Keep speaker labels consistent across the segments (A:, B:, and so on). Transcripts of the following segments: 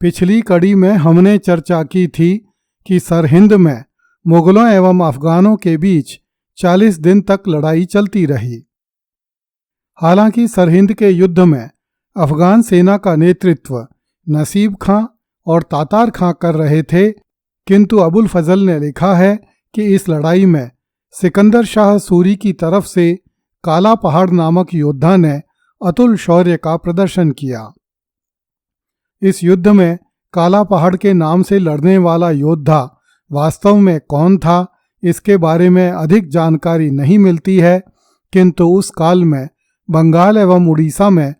A: पिछली कड़ी में हमने चर्चा की थी कि सरहिंद में मुगलों एवं अफगानों के बीच 40 दिन तक लड़ाई चलती रही। हालांकि सरहिंद के युद्ध में अफगान सेना का नेतृत्व नसीब खां और तातार खां कर रहे थे, किंतु अबुल फजल ने लिखा है कि इस लड़ाई में सिकंदर शाह सूरी की तरफ से काला पहाड़ नामक योद्धा ने अतुल शौर्य का प्रदर्शन किया। इस युद्ध में काला पहाड़ के नाम से लड़ने वाला योद्धा वास्तव में कौन था, इसके बारे में अधिक जानकारी नहीं मिलती है, किंतु उस काल में बंगाल एवं उड़ीसा में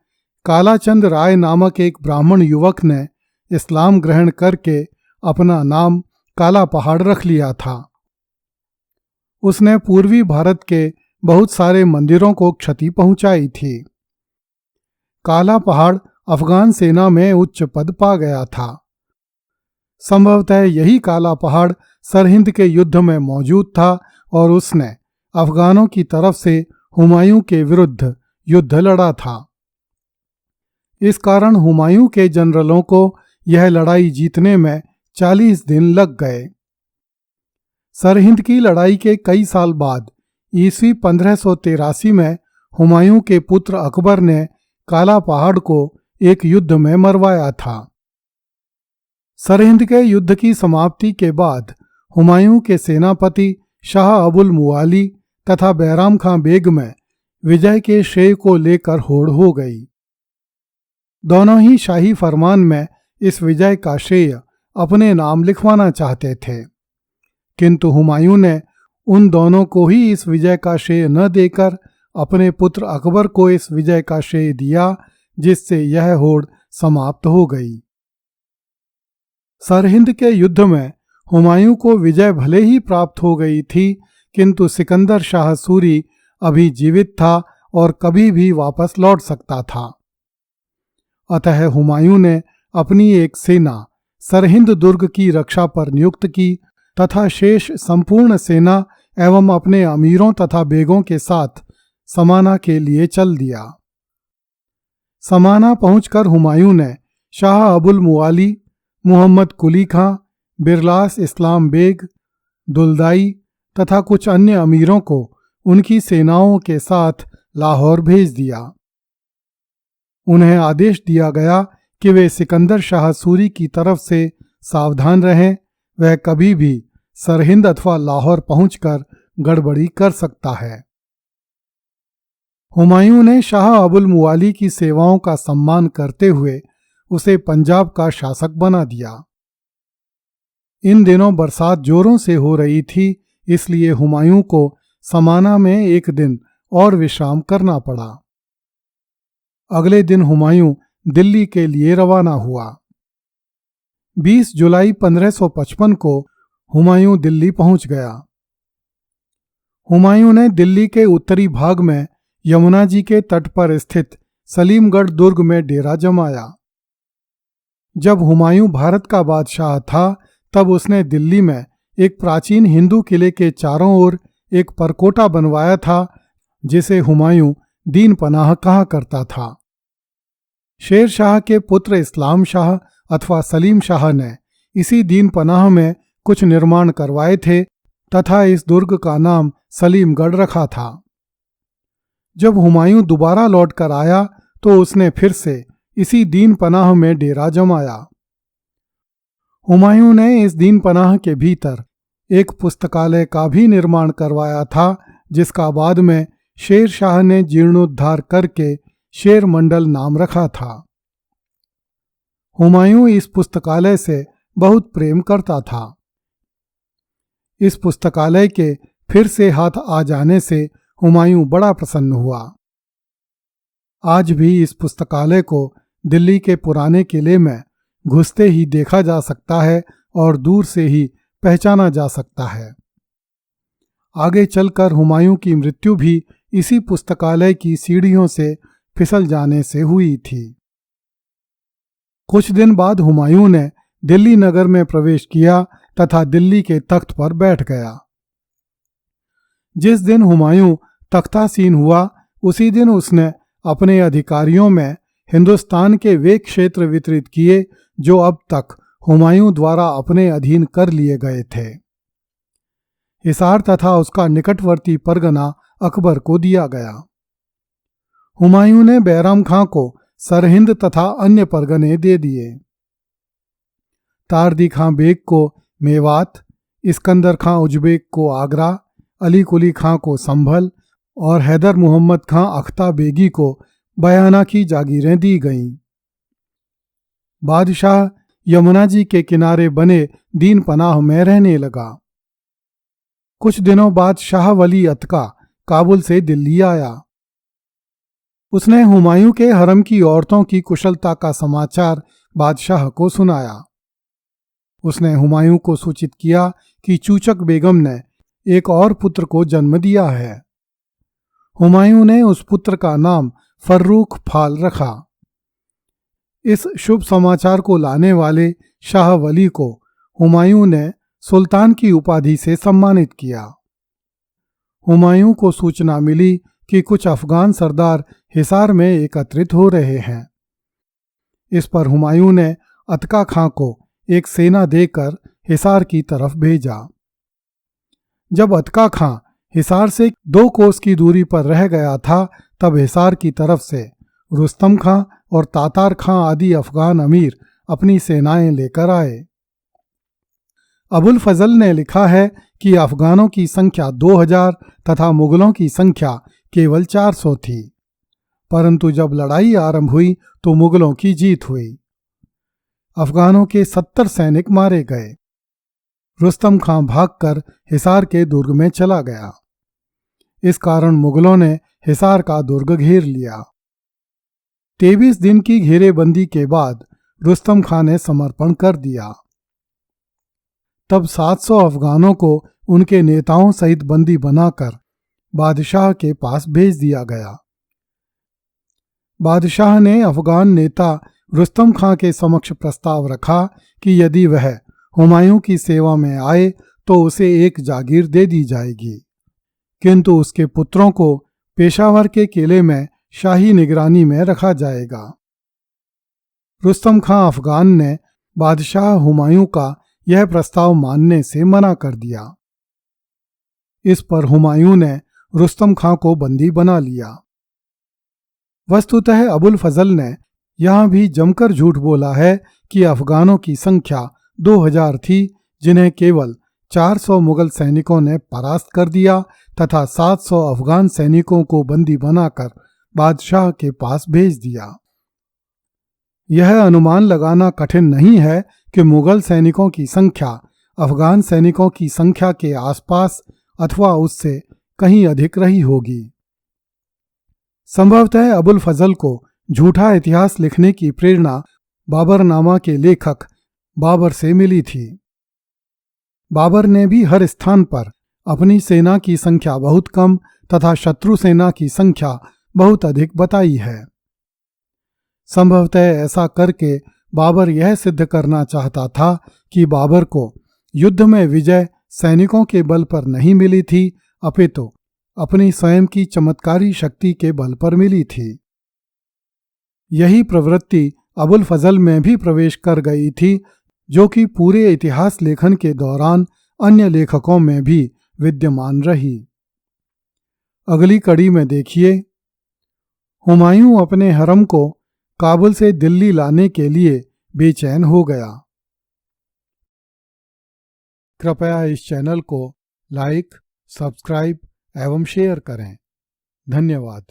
A: कालाचंद राय नामक एक ब्राह्मण युवक ने इस्लाम ग्रहण करके अपना नाम काला पहाड़ रख लिया था। उसने पूर्वी भारत के बहुत सारे मंदिरों को क्षति पहुंचाई थी। काला पहाड़ अफगान सेना में उच्च पद पा गया था। संभवतः यही काला पहाड़ सरहिंद के युद्ध में मौजूद था और उसने अफगानों की तरफ से हुमायूं के विरुद्ध युद्ध लड़ा था। इस कारण हुमायूं के जनरलों को यह लड़ाई जीतने में 40 दिन लग गए। सरहिंद की लड़ाई के कई साल बाद ईस्वी 1583 में हुमायूं के पुत्र अकबर ने काला पहाड़ को एक युद्ध में मरवाया था। सरहिंद के युद्ध की समाप्ति के बाद हुमायूं के सेनापति शाह अबुल मुवाली तथा बैराम खां बेग में विजय के श्रेय को लेकर होड़ हो गई। दोनों ही शाही फरमान में इस विजय का श्रेय अपने नाम लिखवाना चाहते थे, किंतु हुमायूं ने उन दोनों को ही इस विजय का श्रेय न देकर अपने पुत्र अकबर को इस विजय का श्रेय दिया, जिससे यह होड़ समाप्त हो गई। सरहिंद के युद्ध में हुमायूं को विजय भले ही प्राप्त हो गई थी, किंतु सिकंदर शाह सूरी अभी जीवित था और कभी भी वापस लौट सकता था। अतः हुमायूं ने अपनी एक सेना सरहिंद दुर्ग की रक्षा पर नियुक्त की तथा शेष संपूर्ण सेना एवं अपने अमीरों तथा बेगों के साथ समाना के लिए चल दिया। समाना पहुंचकर हुमायूं ने शाह अबुल मुवाली, मोहम्मद कुली खां, बिरलास इस्लाम बेग, दुलदाई तथा कुछ अन्य अमीरों को उनकी सेनाओं के साथ लाहौर भेज दिया। उन्हें आदेश दिया गया कि वे सिकंदर शाह सूरी की तरफ से सावधान रहें, वह कभी भी सरहिंद अथवा लाहौर पहुंचकर गड़बड़ी कर सकता है। हुमायूं ने शाह अबुल मुवाली की सेवाओं का सम्मान करते हुए उसे पंजाब का शासक बना दिया। इन दिनों बरसात जोरों से हो रही थी, इसलिए हुमायूं को समाना में एक दिन और विश्राम करना पड़ा। अगले दिन हुमायूं दिल्ली के लिए रवाना हुआ। 20 जुलाई 1555 को हुमायूं दिल्ली पहुंच गया। हुमायूं ने दिल्ली के उत्तरी भाग में यमुना जी के तट पर स्थित सलीमगढ़ दुर्ग में डेरा जमाया। जब हुमायूं भारत का बादशाह था, तब उसने दिल्ली में एक प्राचीन हिंदू किले के चारों ओर एक परकोटा बनवाया था, जिसे हुमायूं दीन पनाह कहा करता था। शेर शाह के पुत्र इस्लाम शाह अथवा सलीम शाह ने इसी दीन पनाह में कुछ निर्माण करवाए थे तथा इस दुर्ग का नाम सलीमगढ़ रखा था। जब हुमायूं दोबारा लौट कर आया तो उसने फिर से इसी दीन पनाह में डेरा जमाया। हुमायूं ने इस दीन पनाह के भीतर एक पुस्तकालय का भी निर्माण करवाया था, जिसका बाद में शेर शाह ने जीर्णोद्धार करके शेर मंडल नाम रखा था। हुमायूं इस पुस्तकालय से बहुत प्रेम करता था। इस पुस्तकालय के फिर से हाथ आ जाने से हुमायूं बड़ा प्रसन्न हुआ। आज भी इस पुस्तकालय को दिल्ली के पुराने किले में घुसते ही देखा जा सकता है और दूर से ही पहचाना जा सकता है। आगे चलकर हुमायूं की मृत्यु भी इसी पुस्तकालय की सीढ़ियों से फिसल जाने से हुई थी। कुछ दिन बाद हुमायूं ने दिल्ली नगर में प्रवेश किया तथा दिल्ली के तख्त पर बैठ गया। जिस दिन हुमायूं तख्तासीन हुआ, उसी दिन उसने अपने अधिकारियों में हिंदुस्तान के वे क्षेत्र वितरित किए जो अब तक हुमायूं द्वारा अपने अधीन कर लिए गए थे। हिसार तथा उसका निकटवर्ती परगना अकबर को दिया गया। हुमायूं ने बैराम खां को सरहिंद तथा अन्य परगने दे दिए। तारदी खां बेग को मेवात, इस्कंदर खां उजबेक को आगरा, अली कुली खां को संभल और हैदर मोहम्मद खां अख्ता बेगी को बयाना की जागीरें दी गईं। बादशाह यमुना जी के किनारे बने दीन पनाह में रहने लगा। कुछ दिनों बाद शाह वली अतका काबुल से दिल्ली आया। उसने हुमायूं के हरम की औरतों की कुशलता का समाचार बादशाह को सुनाया। उसने हुमायूं को सूचित किया कि चूचक बेगम ने एक और पुत्र को जन्म दिया है। हुमायूं ने उस पुत्र का नाम फर्रुख फाल रखा। इस शुभ समाचार को लाने वाले शाह वली को हुमायूं ने सुल्तान की उपाधि से सम्मानित किया। हुमायूं को सूचना मिली कि कुछ अफगान सरदार हिसार में एकत्रित हो रहे हैं। इस पर हुमायूं ने अतका खां को एक सेना देकर हिसार की तरफ भेजा। जब अतका खां हिसार से 2 कोस की दूरी पर रह गया था, तब हिसार की तरफ से रुस्तम खां और तातार खां आदि अफगान अमीर अपनी सेनाएं लेकर आए। अबुल फजल ने लिखा है कि अफगानों की संख्या 2000 तथा मुगलों की संख्या केवल 400 थी, परंतु जब लड़ाई आरंभ हुई तो मुगलों की जीत हुई। अफगानों के 70 सैनिक मारे गए। रुस्तम खां भागकर हिसार के दुर्ग में चला गया। इस कारण मुगलों ने हिसार का दुर्ग घेर लिया। 23 दिन की घेरेबंदी के बाद रुस्तम खां ने समर्पण कर दिया। तब 700 अफगानों को उनके नेताओं सहित बंदी बनाकर बादशाह के पास भेज दिया गया। बादशाह ने अफगान नेता रुस्तम खां के समक्ष प्रस्ताव रखा कि यदि वह हुमायूं की सेवा में आए तो उसे एक जागीर दे दी जाएगी, किंतु उसके पुत्रों को पेशावर के किले में शाही निगरानी में रखा जाएगा। रुस्तम खां अफगान ने बादशाह हुमायूं का यह प्रस्ताव मानने से मना कर दिया। इस पर हुमायूं ने रुस्तम खां को बंदी बना लिया। वस्तुतः अबुल फजल ने यहां भी जमकर झूठ बोला है कि अफगानों की संख्या 2000 थी, जिन्हें केवल 400 मुगल सैनिकों ने परास्त कर दिया तथा 700 अफगान सैनिकों को बंदी बनाकर बादशाह के पास भेज दिया। यह अनुमान लगाना कठिन नहीं है कि मुगल सैनिकों की संख्या अफगान सैनिकों की संख्या के आसपास अथवा उससे कहीं अधिक रही होगी। संभवतः अबुल फजल को झूठा इतिहास लिखने की प्रेरणा बाबरनामा के लेखक बाबर से मिली थी। बाबर ने भी हर स्थान पर अपनी सेना की संख्या बहुत कम तथा शत्रु सेना की संख्या बहुत अधिक बताई है। संभवतः ऐसा करके बाबर यह सिद्ध करना चाहता था कि बाबर को युद्ध में विजय सैनिकों के बल पर नहीं मिली थी, अपितु अपनी स्वयं की चमत्कारी शक्ति के बल पर मिली थी। यही प्रवृत्ति अबुल फजल में भी प्रवेश कर गई थी, जो कि पूरे इतिहास लेखन के दौरान अन्य लेखकों में भी विद्यमान रही। अगली कड़ी में देखिए, हुमायूं अपने हरम को काबुल से दिल्ली लाने के लिए बेचैन हो गया। कृपया इस चैनल को लाइक, सब्सक्राइब एवं शेयर करें। धन्यवाद।